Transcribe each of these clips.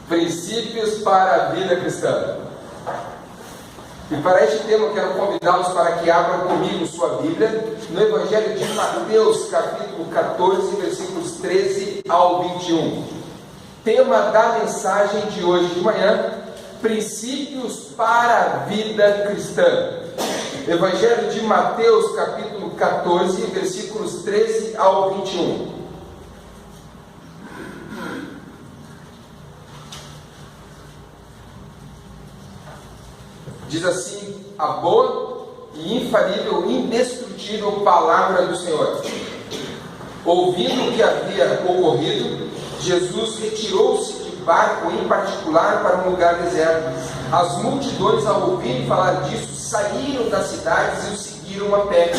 Princípios para a vida cristã. E para este tema eu quero convidá-los para que abram comigo sua Bíblia no Evangelho de Mateus, capítulo 14, versículos 13 ao 21. Tema da mensagem de hoje de manhã: Princípios para a vida cristã. Evangelho de Mateus, capítulo 14, versículos 13 ao 21. Diz assim a boa e infalível, indestrutível palavra do Senhor. Ouvindo o que havia ocorrido, Jesus retirou-se de barco em particular para um lugar deserto. As multidões, ao ouvirem falar disso, saíram das cidades e o seguiram a pé.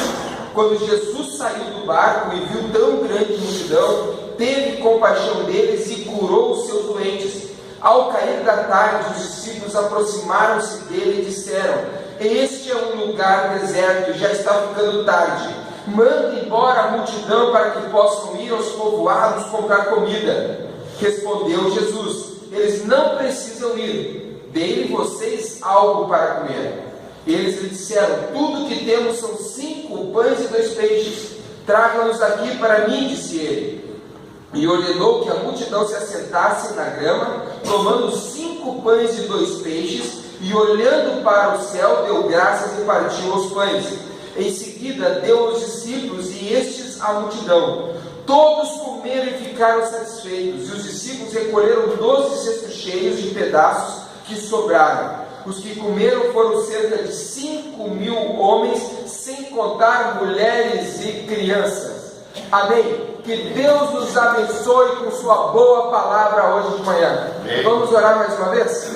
Quando Jesus saiu do barco e viu tão grande multidão, teve compaixão deles e curou os seus doentes. Ao cair da tarde, os discípulos aproximaram-se dele e disseram: Este é um lugar deserto e já está ficando tarde. Manda embora a multidão para que possam ir aos povoados comprar comida. Respondeu Jesus: Eles não precisam ir. Dê-lhe vocês algo para comer. Eles lhe disseram: Tudo que temos são 5 pães e 2 peixes. Traga-nos aqui para mim, disse ele. E ordenou que a multidão se assentasse na grama, tomando 5 pães e 2 peixes, e olhando para o céu, deu graças e partiu os pães. Em seguida deu aos discípulos e estes à multidão. Todos comeram e ficaram satisfeitos, e os discípulos recolheram 12 cestos cheios de pedaços que sobraram. Os que comeram foram cerca de 5.000 homens, sem contar mulheres e crianças. Amém? Que Deus nos abençoe com sua boa palavra hoje de manhã. Amém. Vamos orar mais uma vez?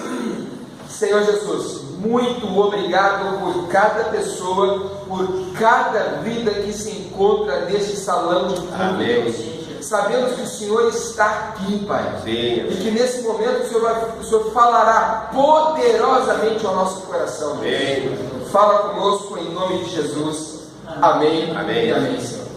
Senhor Jesus, muito obrigado por cada pessoa, por cada vida que se encontra neste salão de culto. Sabemos que o Senhor está aqui, Pai. Sim. E que nesse momento o Senhor falará poderosamente ao nosso coração. Amém. Fala conosco em nome de Jesus. Amém. Amém. Amém, Senhor.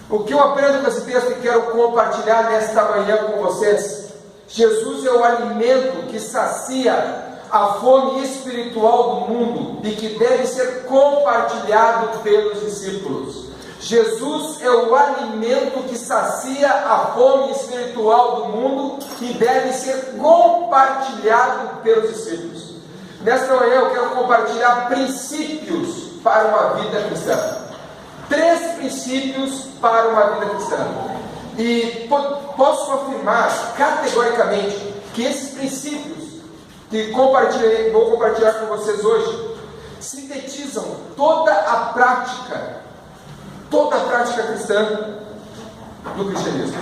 O que eu aprendo com esse texto e quero compartilhar nesta manhã com vocês: Jesus é o alimento que sacia a fome espiritual do mundo e que deve ser compartilhado pelos discípulos. Jesus é o alimento que sacia a fome espiritual do mundo e deve ser compartilhado pelos discípulos. Nesta manhã eu quero compartilhar princípios para uma vida cristã. 3 princípios para uma vida cristã. E posso afirmar categoricamente que esses princípios que vou compartilhar com vocês hoje sintetizam toda a prática cristã do cristianismo.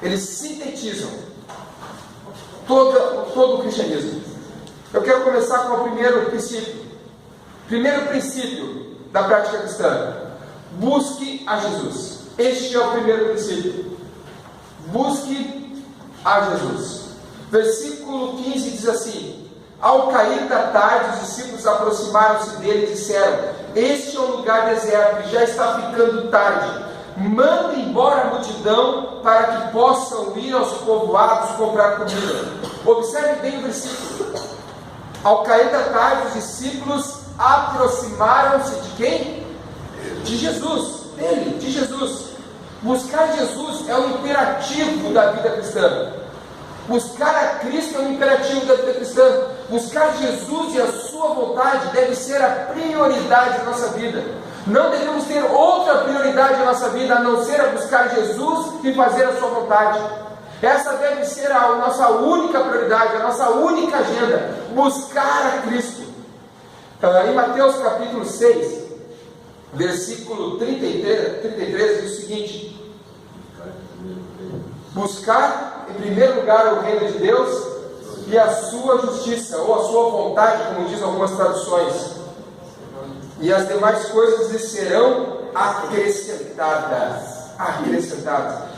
Eles sintetizam todo o cristianismo. Eu quero começar com o primeiro princípio. Primeiro princípio da prática cristã: busque a Jesus. Este é o primeiro princípio. Busque a Jesus. Versículo 15 diz assim: Ao cair da tarde, os discípulos aproximaram-se dele e disseram: Este é um lugar deserto e já está ficando tarde. Manda embora a multidão para que possam ir aos povoados comprar comida. Observe bem o versículo. Ao cair da tarde, os discípulos aproximaram-se de quem? De Jesus, de Jesus. Buscar Jesus é o imperativo da vida cristã. Buscar a Cristo é o imperativo da vida cristã. Buscar Jesus e a sua vontade deve ser a prioridade da nossa vida. Não devemos ter outra prioridade na nossa vida a não ser a buscar Jesus e fazer a sua vontade. Essa deve ser a nossa única prioridade, a nossa única agenda: buscar a Cristo. Em Mateus capítulo 6, versículo 33 diz o seguinte: buscar em primeiro lugar o reino de Deus e a sua justiça, ou a sua vontade, como diz algumas traduções, e as demais coisas lhe serão acrescentadas.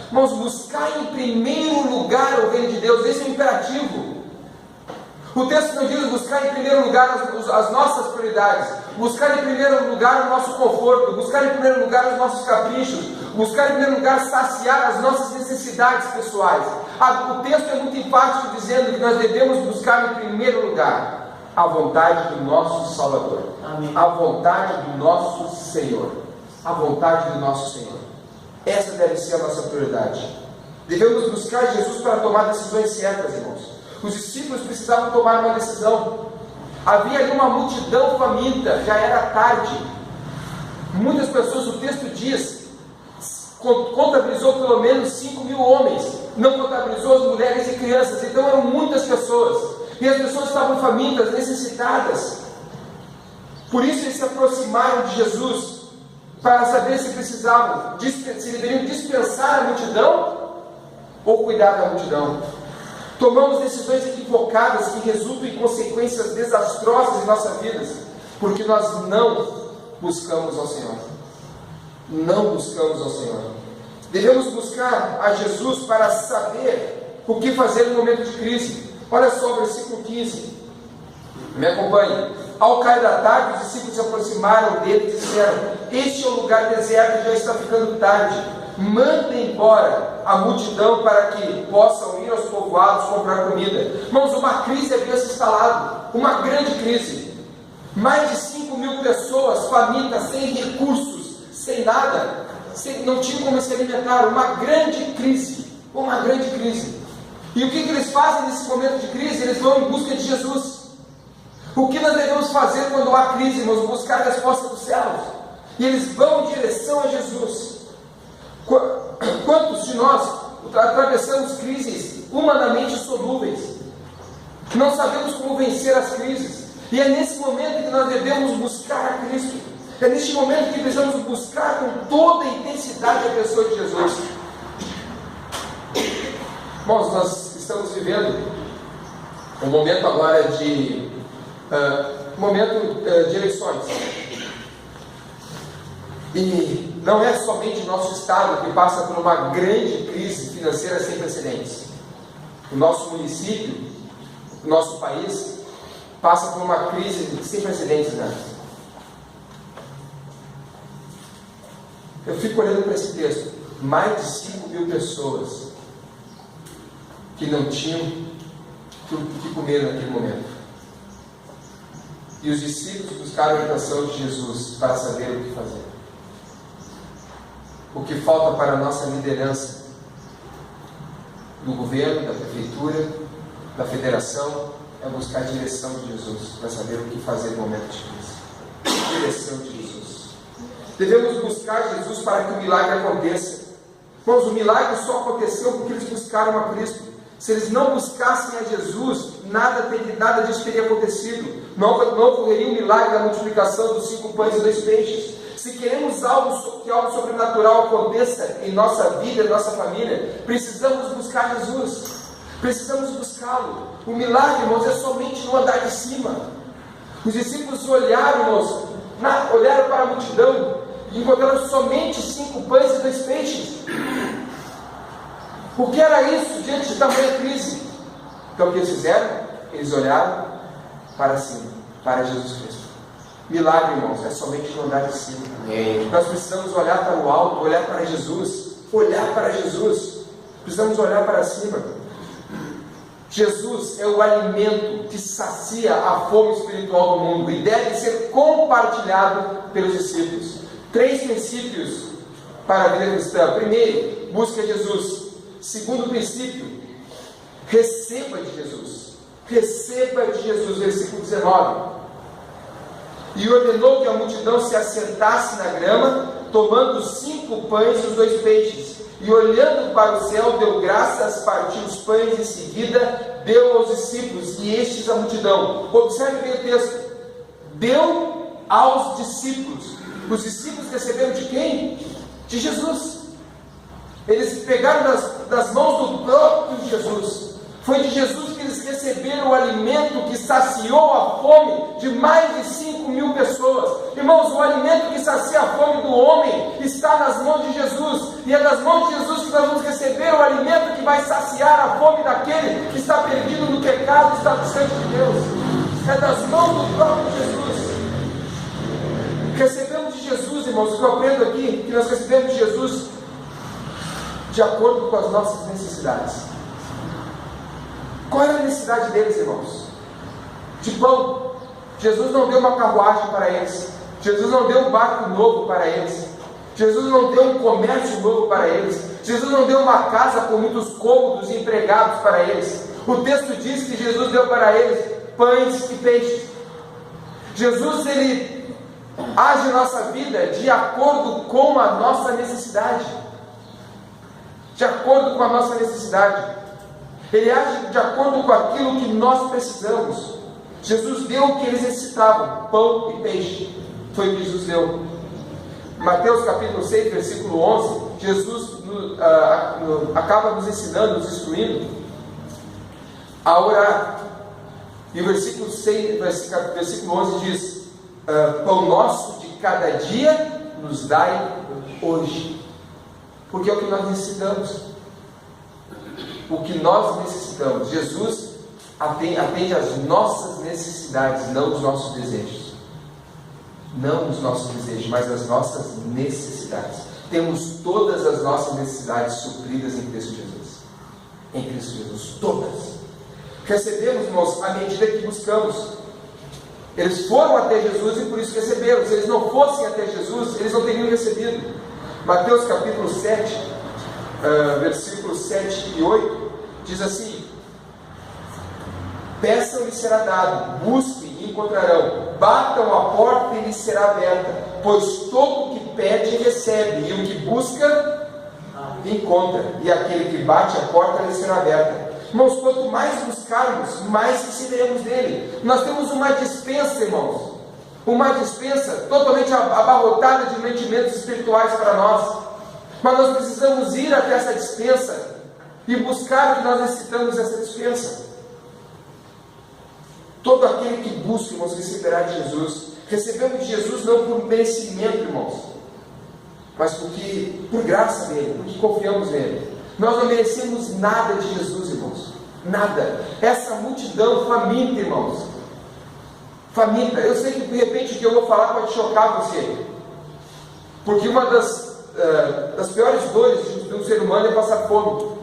Irmãos, buscar em primeiro lugar o reino de Deus, esse é o imperativo. O texto não diz buscar em primeiro lugar as nossas prioridades, buscar em primeiro lugar o nosso conforto, buscar em primeiro lugar os nossos caprichos, buscar em primeiro lugar saciar as nossas necessidades pessoais. O texto é muito enfático, dizendo que nós devemos buscar em primeiro lugar a vontade do nosso Salvador. Amém. A vontade do nosso Senhor. A vontade do nosso Senhor. Essa deve ser a nossa prioridade. Devemos buscar Jesus para tomar decisões certas, irmãos. Os discípulos precisavam tomar uma decisão. Havia ali uma multidão faminta, já era tarde. Muitas pessoas, o texto diz, contabilizou pelo menos 5.000 homens, não contabilizou as mulheres e crianças, então eram muitas pessoas, e as pessoas estavam famintas, necessitadas. Por isso eles se aproximaram de Jesus, para saber se precisavam, se deveriam dispensar a multidão, ou cuidar da multidão. Tomamos decisões equivocadas que resultam em consequências desastrosas em nossas vidas, porque nós não buscamos ao Senhor. Não buscamos ao Senhor. Devemos buscar a Jesus para saber o que fazer no momento de crise. Olha só o versículo 15. Me acompanhe. Ao cair da tarde, os discípulos se aproximaram dele e disseram: este é um lugar deserto e já está ficando tarde. Manda embora a multidão para que possam ir aos povoados comprar comida. Irmãos, uma crise havia se instalado, uma grande crise. Mais de 5.000 pessoas famintas, sem recursos, sem nada, não tinham como se alimentar. Uma grande crise, uma grande crise. E o que eles fazem nesse momento de crise? Eles vão em busca de Jesus. O que nós devemos fazer quando há crise, irmãos? Buscar a resposta dos céus. E eles vão em direção a Jesus. Quantos de nós atravessamos crises humanamente solúveis? Não sabemos como vencer as crises. E é nesse momento que nós devemos buscar a Cristo. É neste momento que precisamos buscar com toda a intensidade a pessoa de Jesus. Irmãos, nós estamos vivendo um momento agora de eleições. E não é somente o nosso estado que passa por uma grande crise financeira sem precedentes. O nosso município, o nosso país, passa por uma crise sem precedentes, né? Eu fico olhando para esse texto. Mais de 5.000 pessoas que não tinham o que comer naquele momento. E os discípulos buscaram a orientação de Jesus para saber o que fazer. O que falta para a nossa liderança do governo, da prefeitura, da federação, é buscar a direção de Jesus para saber o que fazer no momento de crise. Direção de Jesus. Devemos buscar Jesus para que o milagre aconteça. Irmãos, o milagre só aconteceu porque eles buscaram a Cristo. Se eles não buscassem a Jesus, nada disso teria acontecido. Não ocorreria o milagre da multiplicação dos 5 pães e 2 peixes. Se queremos que algo sobrenatural aconteça em nossa vida, em nossa família, precisamos buscar Jesus. Precisamos buscá-lo. O milagre, irmãos, é somente no andar de cima. Os discípulos olharam, irmãos, olharam para a multidão e encontraram somente 5 pães e 2 peixes. O que era isso diante de tamanha crise? Então o que eles fizeram? Eles olharam para cima, para Jesus Cristo. Milagre, irmãos, é somente no andar de cima. Nós precisamos olhar para o alto, olhar para Jesus. Olhar para Jesus. Precisamos olhar para cima. Jesus é o alimento que sacia a fome espiritual do mundo e deve ser compartilhado pelos discípulos. 3 princípios para a vida cristã. Primeiro, busca Jesus. Segundo princípio, receba de Jesus. Receba de Jesus, versículo 19. E ordenou que a multidão se assentasse na grama, tomando os 5 pães e os 2 peixes. E olhando para o céu, deu graças, partiu os pães, em seguida deu aos discípulos, e estes à multidão. Observe bem o texto. Deu aos discípulos. Os discípulos receberam de quem? De Jesus. Eles pegaram das mãos do próprio Jesus. Foi de Jesus que eles receberam o alimento que saciou a fome de mais de 5.000 pessoas. Irmãos, o alimento que sacia a fome do homem está nas mãos de Jesus. E é das mãos de Jesus que nós vamos receber o alimento que vai saciar a fome daquele que está perdido no pecado e está distante de Deus. É das mãos do próprio Jesus. Recebemos de Jesus, irmãos, o que eu aprendo aqui, que nós recebemos de Jesus de acordo com as nossas necessidades. Qual era a necessidade deles, irmãos? De pão. Jesus não deu uma carruagem para eles. Jesus não deu um barco novo para eles. Jesus não deu um comércio novo para eles. Jesus não deu uma casa com muitos cômodos e empregados para eles. O texto diz que Jesus deu para eles pães e peixes. Jesus, ele age em nossa vida de acordo com a nossa necessidade. De acordo com a nossa necessidade. Ele age de acordo com aquilo que nós precisamos. Jesus deu o que eles necessitavam, pão e peixe. Foi o que Jesus deu. Mateus capítulo 6, versículo 11, Jesus acaba nos ensinando, nos instruindo a orar. E o versículo 11 diz: pão nosso de cada dia nos dai hoje. Porque é o que nós necessitamos. O que nós necessitamos. Jesus atende às nossas necessidades, não os nossos desejos. Não os nossos desejos, mas as nossas necessidades. Temos todas as nossas necessidades supridas em Cristo Jesus. Em Cristo Jesus, todas. Recebemos, irmãos, à medida que buscamos. Eles foram até Jesus e por isso receberam. Se eles não fossem até Jesus, eles não teriam recebido. Mateus capítulo 7, versículos 7 e 8, diz assim: peçam e será dado, busquem e encontrarão, batam a porta e lhes será aberta, pois todo o que pede recebe, e o que busca encontra, e aquele que bate a porta lhe será aberta. Irmãos, quanto mais buscarmos, mais receberemos dele. Nós temos uma dispensa, irmãos, uma dispensa totalmente abarrotada de mantimentos espirituais para nós, mas nós precisamos ir até essa dispensa e buscar o que nós necessitamos dessa dispensa. Todo aquele que busca, irmãos, receberá de Jesus. Recebemos de Jesus não por merecimento, irmãos, mas por graça dele, porque confiamos nele. Nós não merecemos nada de Jesus, irmãos, nada. Essa multidão faminta, irmãos, faminta. Eu sei que de repente o que eu vou falar pode chocar você, porque uma das piores dores de um ser humano é passar fome.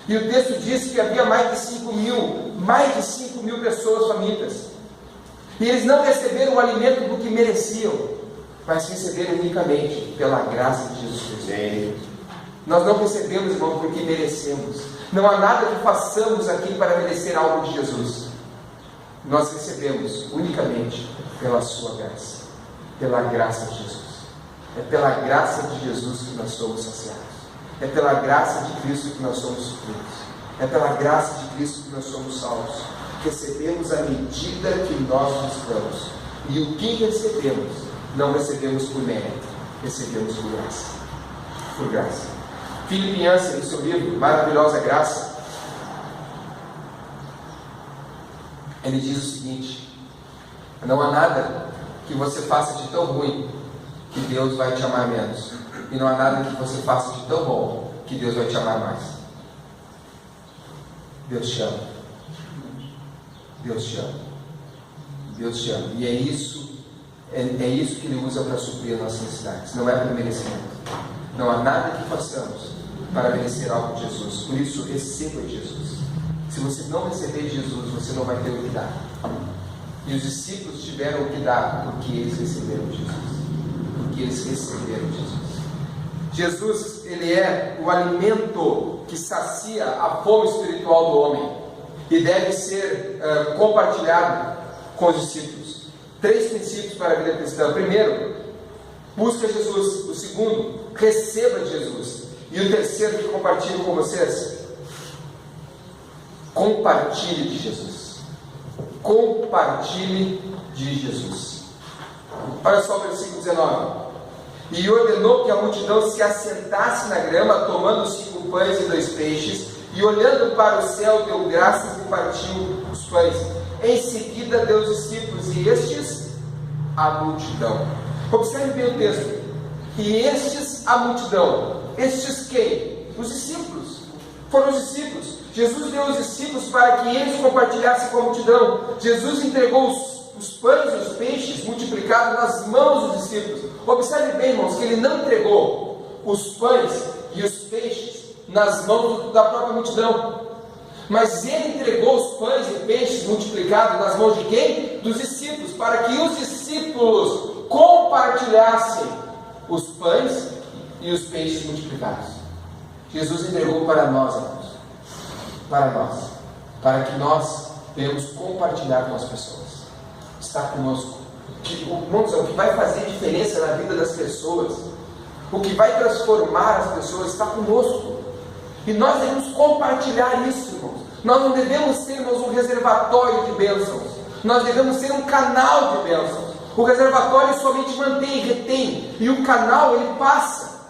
E o texto diz que havia mais de 5 mil pessoas famintas. E eles não receberam o alimento do que mereciam, mas receberam unicamente pela graça de Jesus Cristo. Nós não recebemos, irmão, porque merecemos. Não há nada que façamos aqui para merecer algo de Jesus. Nós recebemos unicamente pela sua graça, pela graça de Jesus. É pela graça de Jesus que nós somos saciados. É pela graça de Cristo que nós somos supridos. É pela graça de Cristo que nós somos salvos. Recebemos à medida que nós buscamos. E o que recebemos, não recebemos por mérito, recebemos por graça. Por graça. Philip Yancey, no seu livro Maravilhosa Graça, ele diz o seguinte: não há nada que você faça de tão ruim que Deus vai te amar menos, e não há nada que você faça de tão bom que Deus vai te amar mais. Deus te ama. Deus te ama. Deus te ama. E é isso que Ele usa para suprir as nossas necessidades. Não é para merecimento. Não há nada que façamos para merecer algo de Jesus. Por isso, receba de Jesus. Se você não receber de Jesus, você não vai ter o que dar. E os discípulos tiveram o que dar porque eles receberam de Jesus. Porque eles receberam de Jesus. Jesus, ele é o alimento que sacia a fome espiritual do homem e deve ser compartilhado com os discípulos. 3 princípios para a vida cristã. Primeiro, busca Jesus. O segundo, receba de Jesus. E o terceiro que compartilho com vocês, compartilhe de Jesus. Compartilhe de Jesus. Olha só o versículo 19. E ordenou que a multidão se assentasse na grama, tomando 5 pães e 2 peixes, e olhando para o céu, deu graças e partiu os pães. Em seguida deu os discípulos, e estes a multidão. Observe bem o texto. E estes a multidão. Estes quem? Os discípulos. Foram os discípulos. Jesus deu os discípulos para que eles compartilhassem com a multidão. Jesus entregou os pães e os peixes multiplicados nas mãos dos discípulos. Observe bem, irmãos, que ele não entregou os pães e os peixes nas mãos da própria multidão, Mas ele entregou os pães e peixes multiplicados nas mãos de quem? Dos discípulos, para que os discípulos compartilhassem os pães e os peixes multiplicados. Jesus entregou para nós, irmãos, para que nós venhamos compartilhar com as pessoas. Está conosco. Irmãos, o que vai fazer diferença na vida das pessoas, o que vai transformar as pessoas, está conosco. E nós devemos compartilhar isso, irmãos. Nós não devemos ser, irmãos, um reservatório de bênçãos. Nós devemos ser um canal de bênçãos. O reservatório somente mantém e retém, e o canal, ele passa.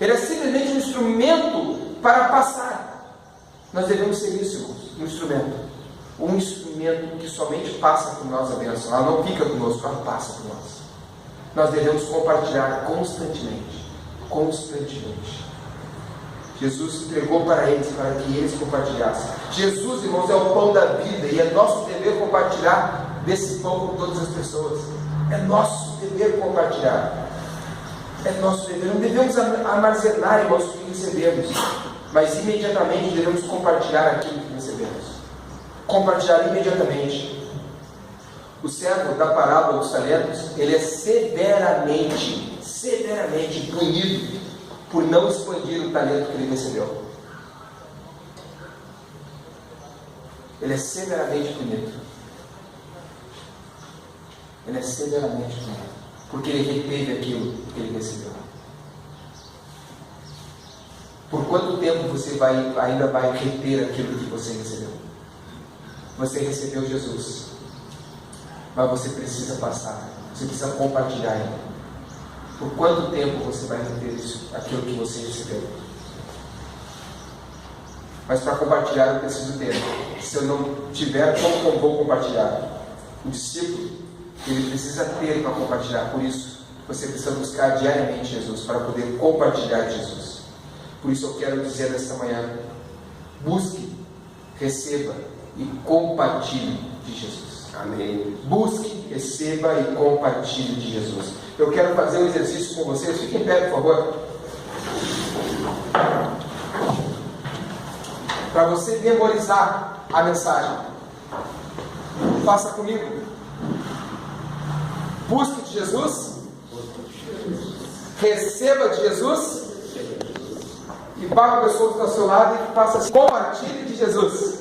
Ele é simplesmente um instrumento para passar. Nós devemos ser isso, irmãos, um instrumento. Um instrumento que somente passa por nós a bênção. Ela não fica conosco, ela passa por nós. Nós devemos compartilhar constantemente. Constantemente. Jesus entregou para eles, para que eles compartilhassem. Jesus, irmãos, é o pão da vida, e é nosso dever compartilhar desse pão com todas as pessoas. É nosso dever compartilhar. É nosso dever. Não devemos armazenar, irmãos, o que recebemos, mas imediatamente devemos compartilhar aquilo que recebemos. Compartilhar imediatamente. O servo da parábola dos talentos, ele é severamente punido por não expandir o talento que ele recebeu. Ele é severamente punido. Ele é severamente punido, porque ele reteve aquilo que ele recebeu. Por quanto tempo você ainda vai reter aquilo que você recebeu? Você recebeu Jesus, mas você precisa passar, você precisa compartilhar ainda. Por quanto tempo você vai reter isso, aquilo que você recebeu? Mas para compartilhar eu preciso ter. Se eu não tiver, como vou compartilhar? O discípulo, ele precisa ter para compartilhar. Por isso, você precisa buscar diariamente Jesus, para poder compartilhar Jesus. Por isso eu quero dizer nesta manhã: busque, receba e compartilhe de Jesus. Amém. Busque, receba e compartilhe de Jesus. Eu quero fazer um exercício com vocês. Fiquem em pé, por favor. Para você memorizar a mensagem. Faça comigo. Busque de Jesus. Receba de Jesus. E para a pessoa que está ao seu lado e faça assim: compartilhe de Jesus.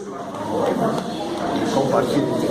Compartilhe.